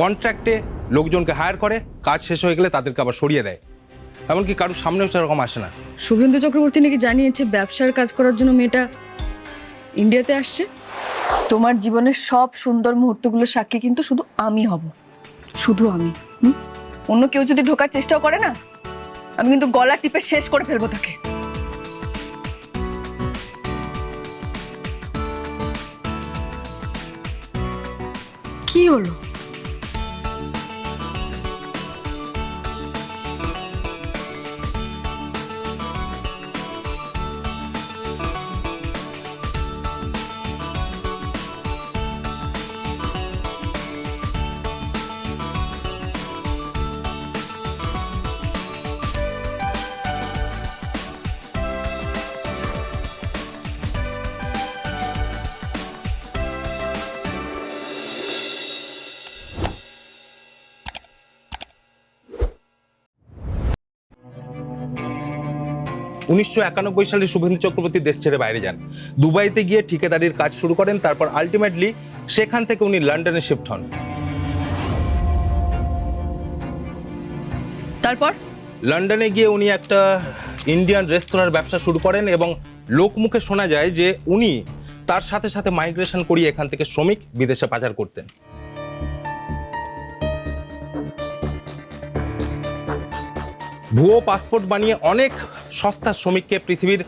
কন্ট্রাক্টে লোকজনকে হায়ার করে, কাজ শেষ হয়ে গেলে তাদেরকে আবার সরিয়ে দেয়। এমনকি কারোর সামনেও সেরকম আসে না। শুভেন্দু চক্রবর্তী নাকি জানিয়েছে ব্যবসার কাজ করার জন্য মেয়েটা ইন্ডিয়াতে আসছে। তোমার জীবনের সব সুন্দর মুহূর্তগুলো সাক্ষী কিন্তু শুধু আমি হব, শুধু আমি। অন্য কেউ যদি ঢোকার চেষ্টাও করে না, আমি কিন্তু গলা টিপে শেষ করে ফেলবো তাকে। কি হলো? উনিশশো 91 সালে শুভেন্দু চক্রবর্তী দেশ ছেড়ে বাইরে যান। দুবাইতে গিয়ে ঠিকাদারির কাজ শুরু করেন। তারপর আলটিমেটলি সেখান থেকে উনি লন্ডনে শিফট হন। তারপর লন্ডনে গিয়ে উনি একটা ইন্ডিয়ান রেস্তোরাঁর ব্যবসা শুরু করেন এবং লোকমুখে শোনা যায় যে উনি তার সাথে সাথে মাইগ্রেশন করিয়ে এখান থেকে শ্রমিক বিদেশে পাচার করতেন। ভুয়ো পাসপোর্ট বানিয়ে অনেক সস্তা শ্রমিককে পৃথিবীর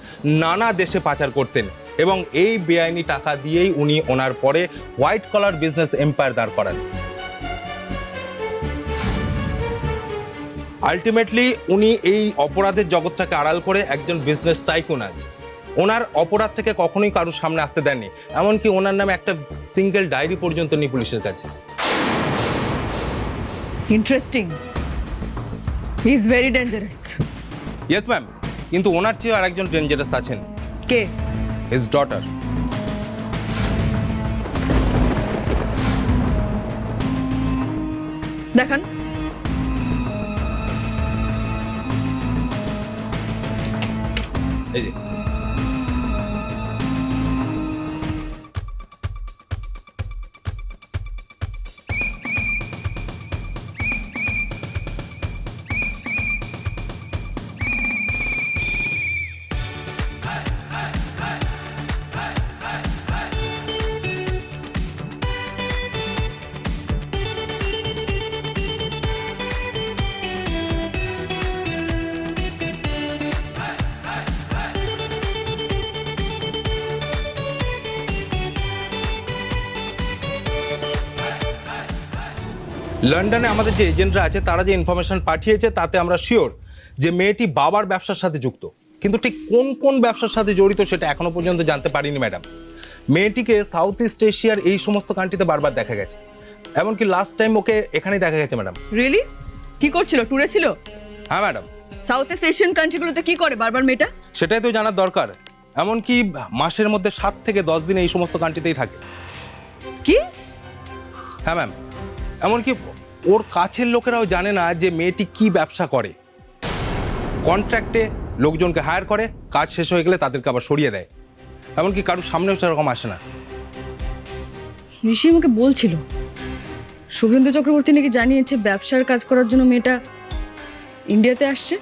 নানা দেশে পাচার করতেন এবং এই বেআইনি টাকা দিয়েই উনি ওনার পরে হোয়াইট কলার বিজনেস এম্পায়ার দাঁড় করান। আলটিমেটলি উনি এই অপরাধের জগৎটাকে আড়াল করে একজন বিজনেস টাইকুন আজ। ওনার অপরাধ থেকে কখনোই কারোর সামনে আসতে দেননি, এমনকি ওনার নামে একটা সিঙ্গেল ডায়েরি পর্যন্ত নেই পুলিশের কাছে। Interesting. He is very dangerous. Yes ma'am, কিন্তু ওনার চেয়ে আরেকজন ডেঞ্জারাস আছেন। কে? His daughter. দেখান। এই যে লন্ডনে আমাদের যে এজেন্টরা আছে তারা যে ইনফরমেশন পাঠিয়েছে তাতে আমরা শিওর যে মেয়েটি বাবার ব্যবসার সাথে যুক্ত, কিন্তু ঠিক কোন কোন ব্যবসার সাথে জড়িত সেটা এখনো পর্যন্ত জানতে পারিনি ম্যাডাম। মেয়েটিকে সাউথ ইস্ট এশিয়ার এই সমস্ত কান্ট্রিতে বারবার দেখা গেছে, এমনকি লাস্ট টাইম ওকে এখানেই দেখা গেছে ম্যাডাম। রিয়েলি? কি করছিল? ট্যুরে ছিল? হ্যাঁ ম্যাডাম। সাউথ ইস্ট এশিয়ান কান্ট্রিগুলোতে কি করে বারবার মেয়েটা? সেটাই তো জানার দরকার। এমনকি মাসের মধ্যে 7 থেকে 10 দিন এই সমস্ত কান্ট্রিতেই থাকে। কি? হ্যাঁ ম্যাম, এমনকি ওর কাছের লোকেরাও জানে না যে মেয়েটি কি ব্যবসা করে। কন্ট্রাক্টে লোকজনকে হায়ার করে, কাজ শেষ হয়ে গেলে তাদেরকে আবার সরিয়ে দেয়। এমনকি কারোর সামনেও সেরকম আসে না। ঋষি আমাকে বলছিল শুভেন্দু চক্রবর্তী নাকি জানিয়েছে ব্যবসার কাজ করার জন্য মেয়েটা ইন্ডিয়াতে আসছে।